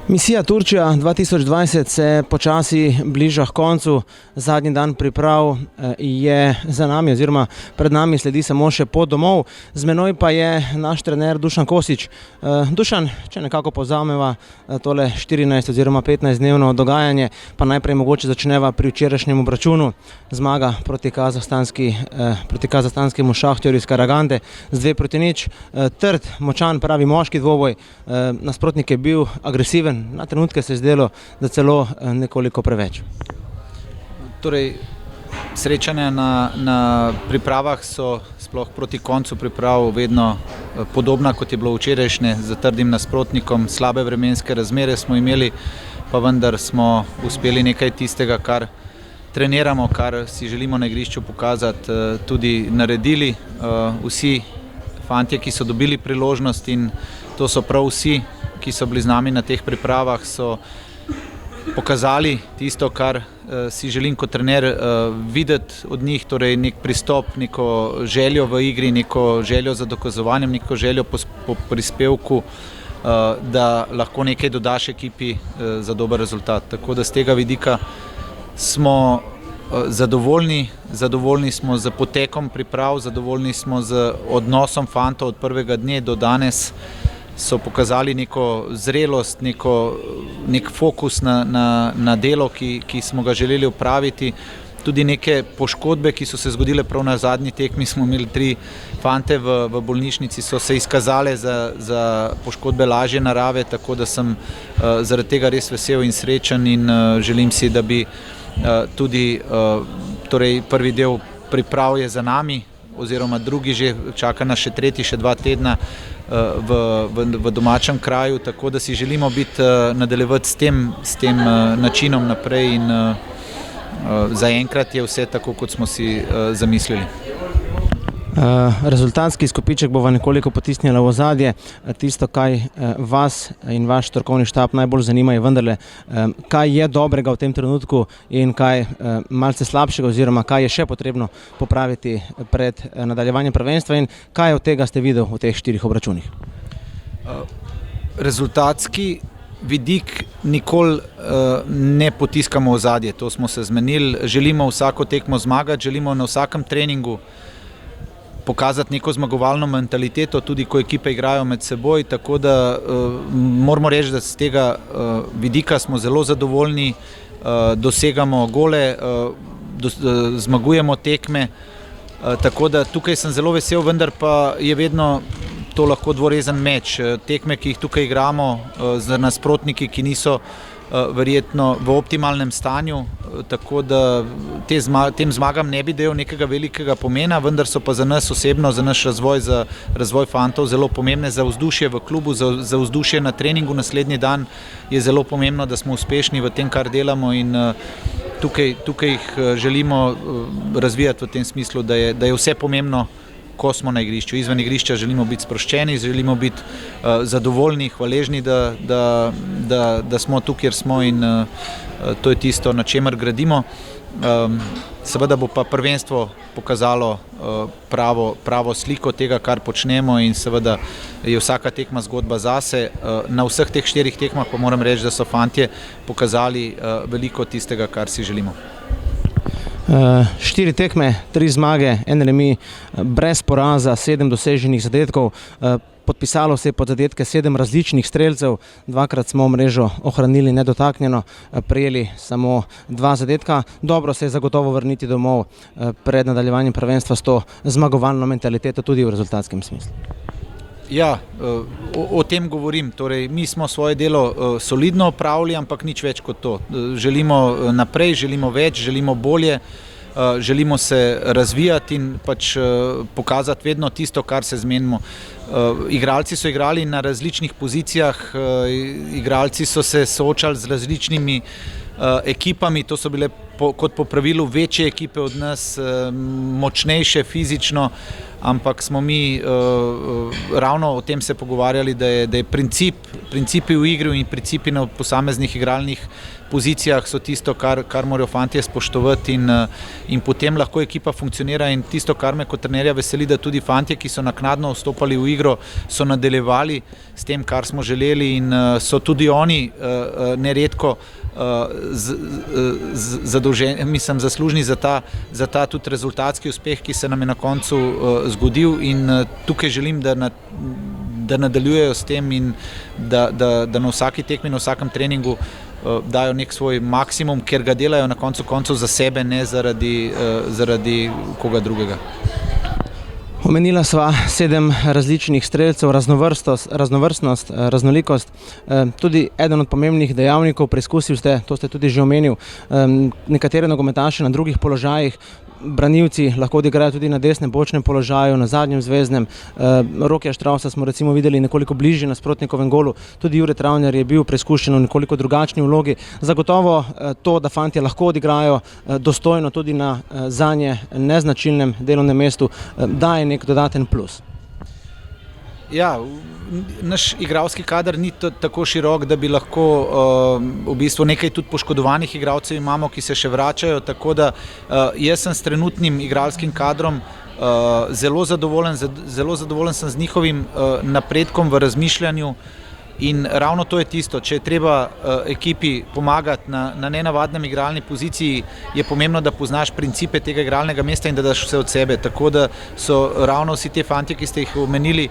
Misija Turčija 2020 se počasi bliža h koncu. Zadnji dan priprav je za nami oziroma pred nami sledi samo še pot domov. Z menoj pa je naš trener Dušan Kosič. Dušan, če nekako povzameva tole 14 oziroma 15-dnevno dogajanje, pa najprej mogoče začneva pri včerajšnjem obračunu. Zmaga proti kazahstanskemu Šahterju iz Karagande z 2-0. Trd, močan, pravi moški dvoboj. Nasprotnik je bil agresiven. Na trenutke se je zdelo, da celo nekoliko preveč. Torej, srečanja na pripravah so sploh proti koncu priprav vedno podobna, kot je bilo včerajšnje, z trdim nasprotnikom. Slabe vremenske razmere smo imeli, pa vendar smo uspeli nekaj tistega, kar treniramo, kar si želimo na igrišču pokazati, tudi naredili. Vsi fantje, ki so dobili priložnost, in to so prav vsi, ki so bili z nami na teh pripravah, so pokazali tisto, kar si želim kot trener videti od njih, torej nek pristop, neko željo v igri, neko željo za dokazovanjem, neko željo po prispevku, da lahko nekaj dodaš ekipi za dober rezultat. Tako da z tega vidika smo zadovoljni smo z potekom priprav, zadovoljni smo z odnosom fantov od prvega dne do danes. So pokazali neko zrelost, nek fokus na delo, ki smo ga želeli opraviti. Tudi neke poškodbe, ki so se zgodile prav na zadnji tekmi, smo imeli 3 fante v bolnišnici, so se izkazale za poškodbe lažje narave, tako da sem zaradi tega res vesel in srečen in želim si, da bi tudi torej prvi del priprav je za nami, oziroma drugi že čaka nas še tretji, še 2 tedna v domačem kraju, tako da si želimo nadaljevati s tem načinom naprej in zaenkrat je vse tako, kot smo si zamislili. Rezultatski izkupiček bova nekoliko potisnila v ozadje. Tisto, kaj vas in vaš strokovni štab najbolj zanima, je vendarle, kaj je dobrega v tem trenutku in kaj malce slabšega, oziroma kaj je še potrebno popraviti pred nadaljevanjem prvenstva in kaj od tega ste videli v teh 4 obračunih? Rezultatski vidik nikoli ne potiskamo v ozadje, to smo se zmenili. Želimo vsako tekmo zmagati, želimo na vsakem treningu pokazati neko zmagovalno mentaliteto, tudi ko ekipe igrajo med seboj, tako da moramo reči, da z tega vidika smo zelo zadovoljni, dosegamo gole, zmagujemo tekme, tako da tukaj sem zelo vesel, vendar pa je vedno to lahko dvorezen meč. Tekme, ki jih tukaj igramo z nasprotniki, ki niso verjetno v optimalnem stanju, tako da tem zmagam ne bi del nekega velikega pomena, vendar so pa za nas osebno, za naš razvoj, za razvoj fantov zelo pomembne, za vzdušje v klubu, za vzdušje na treningu naslednji dan je zelo pomembno, da smo uspešni v tem, kar delamo in tukaj jih želimo razvijati v tem smislu, da je vse pomembno, ko smo na igrišču. Izven igrišča želimo biti sproščeni, želimo biti zadovoljni, hvaležni, da smo tu, kjer smo in to je tisto, na čemer gradimo. Seveda bo pa prvenstvo pokazalo pravo sliko tega, kar počnemo in seveda je vsaka tekma zgodba zase. Na vseh teh 4 tekmah pa moram reči, da so fantje pokazali veliko tistega, kar si želimo. 4 tekme, 3 zmage, 1 remi, brez poraza, 7 doseženih zadetkov. Podpisalo se je pod zadetke 7 različnih strelcev, 2-krat smo mrežo ohranili nedotaknjeno, prejeli samo 2 zadetka. Dobro se je zagotovo vrniti domov pred nadaljevanjem prvenstva s to zmagovalno mentaliteto tudi v rezultatskem smislu. Ja, o tem govorim. Torej, mi smo svoje delo solidno opravili, ampak nič več kot to. Želimo naprej, želimo več, želimo bolje, želimo se razvijati in pač pokazati vedno tisto, kar se zmenimo. Igralci so igrali na različnih pozicijah, igralci so se soočali z različnimi ekipami, to so bile kot po pravilu večje ekipe od nas, močnejše fizično, ampak smo mi ravno o tem se pogovarjali, da je principi v igri in principi na posameznih igralnih pozicijah so tisto, kar morajo fantje spoštovati in potem lahko ekipa funkcionira in tisto, kar me kot trenerja veseli, da tudi fantje, ki so naknadno vstopali v igro, so nadaljevali s tem, kar smo želeli in so tudi oni neredko zaslužni za ta tudi rezultatski uspeh, ki se nam je na koncu zgodil in tukaj želim, da nadaljujejo s tem in da na vsaki tekmi, na vsakem treningu dajo nek svoj maksimum, ker ga delajo na koncu koncev za sebe, ne zaradi koga drugega. Omenila sva 7 različnih strelcev, raznovrstnost, raznolikost. Tudi eden od pomembnih dejavnikov, preizkusil ste, to ste tudi že omenil, nekatere nogometaše na drugih položajih, branilci lahko odigrajo tudi na desnem bočnem položaju, na zadnjem zvezdnem. Rokija Štravsa smo recimo videli nekoliko bližje nasprotnikovem golu, tudi Jure Travner je bil preizkušen v nekoliko drugačni vlogi. Zagotovo to, da fantje lahko odigrajo dostojno tudi na zanje neznačilnem delovnem mestu, daje nek dodaten plus. Ja, naš igralski kader ni tako širok, da bi lahko v bistvu nekaj tudi poškodovanih igralcev imamo, ki se še vračajo, tako da jaz sem s trenutnim igralskim kadrom zelo zadovoljen sem z njihovim napredkom v razmišljanju in ravno to je tisto, če je treba ekipi pomagati na nenavadnem igralni poziciji, je pomembno, da poznaš principe tega igralnega mesta in da daš vse od sebe, tako da so ravno vsi te fantje, ki ste jih omenili,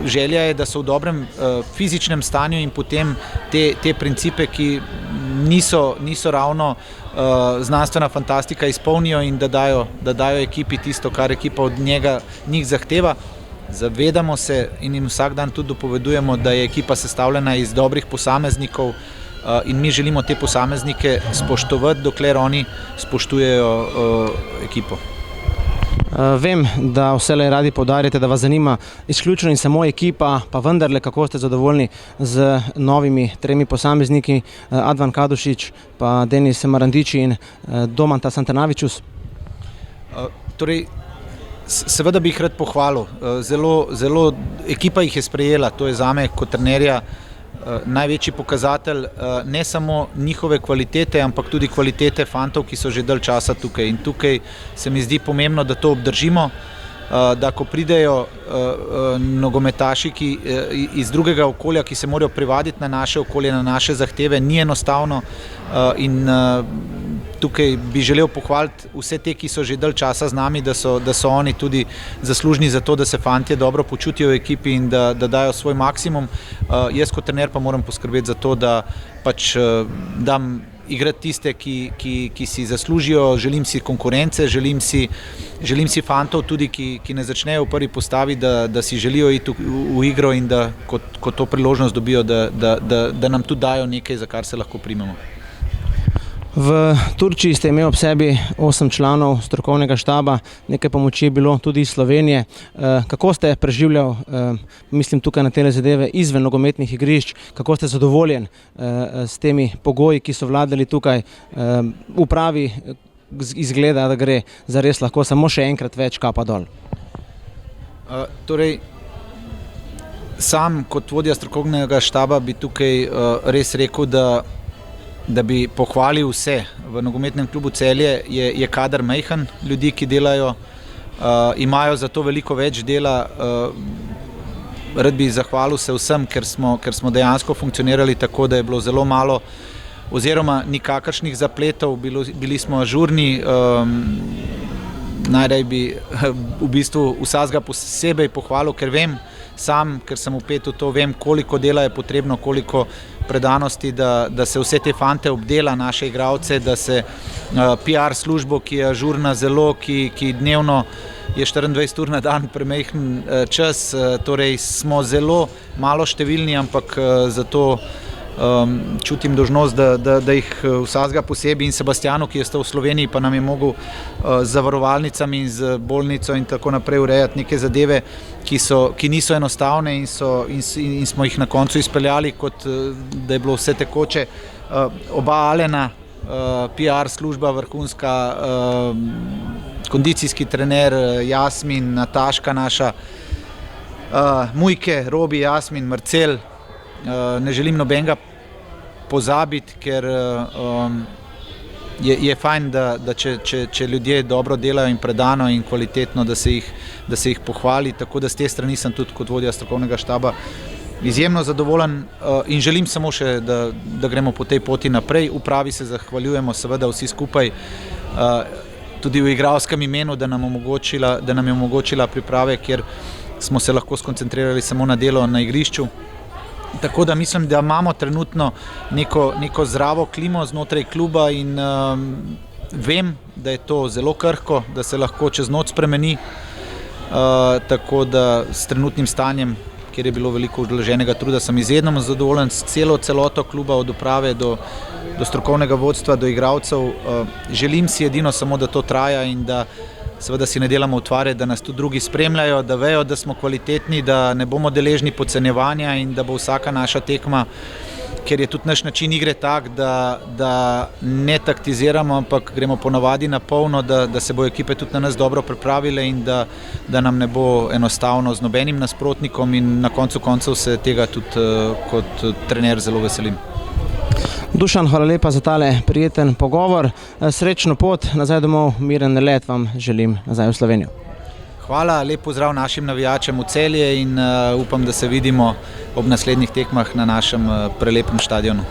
želja je, da so v dobrem fizičnem stanju in potem te principe, ki niso ravno znanstvena fantastika, izpolnijo in da dajo ekipi tisto, kar ekipa od njih zahteva. Zavedamo se in jim vsak dan tudi dopovedujemo, da je ekipa sestavljena iz dobrih posameznikov in mi želimo te posameznike spoštovati, dokler oni spoštujejo ekipo. Vem, da vselej radi poudarjate, da vas zanima izključno in samo ekipa, pa vendarle, kako ste zadovoljni z novimi 3 posamezniki, Advan Kadušić, pa Denis Marandići in Domanta Santanavičus? Torej, seveda bi jih rad pohvalil. Zelo ekipa jih je sprejela, to je zame kot trenerja največji pokazatelj ne samo njihove kvalitete, ampak tudi kvalitete fantov, ki so že dalj časa tukaj. In tukaj se mi zdi pomembno, da to obdržimo, da ko pridejo nogometaši iz drugega okolja, ki se morajo privaditi na naše okolje, na naše zahteve, ni enostavno in tukaj bi želel pohvaliti vse te, ki so že dalj časa z nami, da so oni tudi zaslužni za to, da se fantje dobro počutijo v ekipi in da dajo svoj maksimum. Jaz kot trener pa moram poskrbeti za to, da pač dam igrati tiste, ki si zaslužijo, želim si konkurence, želim si fantov tudi, ki ne začnejo v prvi postavi, da si želijo iti v igro in da ko to priložnost dobijo, da nam tudi dajo nekaj, za kar se lahko primemo. V Turčiji ste imeli ob sebi 8 članov strokovnega štaba, nekaj pomoči je bilo tudi iz Slovenije. Kako ste preživljali, mislim tukaj na te zadeve, izven nogometnih igrišč, kako ste zadovoljen s temi pogoji, ki so vladali tukaj? V pravi izgleda, da gre za res lahko samo še enkrat več kapa dol. Torej, sam kot vodja strokovnega štaba bi tukaj res rekel, da bi pohvalil vse. V nogometnem klubu Celje je kader majhen, ljudi, ki delajo, imajo za to veliko več dela. Rad bi zahvalil se vsem, ker smo dejansko funkcionirali tako, da je bilo zelo malo oziroma nikakršnih zapletov, bili smo ažurni. Najraje bi v bistvu vsakega posebej pohvalil, ker vem sam, ker sem vpet v to, vem, koliko dela je potrebno, koliko predanosti, da se vse te fante obdela, naše igralce, da se PR službo, ki je ažurna zelo, ki dnevno je 24 ur na dan premajhen čas, torej smo zelo malo številni, ampak zato čutim dolžnost, da jih vsakega posebej in Sebastianu, ki je stal v Sloveniji, pa nam je mogel z zavarovalnicami in z bolnico in tako naprej urejati neke zadeve, ki niso enostavne in smo jih na koncu izpeljali, kot da je bilo vse tekoče. Oba Alena, PR služba vrhunska, kondicijski trener Jasmin, Nataška naša, Mujke, Robi, Jasmin, Marcel. Ne želim nobenega pozabiti, ker je fajn, da če ljudje dobro delajo in predano in kvalitetno, da se jih pohvali, tako da z te strani sem tudi kot vodja strokovnega štaba izjemno zadovoljen in želim samo še, da gremo po tej poti naprej. Upravi se zahvaljujemo seveda vsi skupaj, tudi v igralskem imenu, da nam je omogočila priprave, kjer smo se lahko skoncentrirali samo na delo na igrišču. Tako da mislim, da imamo trenutno neko zdravo klimo znotraj kluba in vem, da je to zelo krhko, da se lahko čez noč spremeni, tako da s trenutnim stanjem, kjer je bilo veliko vloženega truda, sem izjemno zadovoljen s celoto kluba, od uprave do strokovnega vodstva, do igralcev. Želim si edino samo, da to traja in da seveda si ne delamo utvare, da nas tudi drugi spremljajo, da vejo, da smo kvalitetni, da ne bomo deležni podcenjevanja in da bo vsaka naša tekma, ker je tudi naš način igre tak, da ne taktiziramo, ampak gremo ponavadi na polno, da se bo ekipe tudi na nas dobro pripravile in da nam ne bo enostavno z nobenim nasprotnikom in na koncu koncev se tega tudi kot trener zelo veselim. Dušan, hvala lepa za tale prijeten pogovor. Srečno pot nazaj domov, miren let vam želim nazaj v Slovenijo. Hvala, lep pozdrav našim navijačem v Celje in upam, da se vidimo ob naslednjih tekmah na našem prelepem štadionu.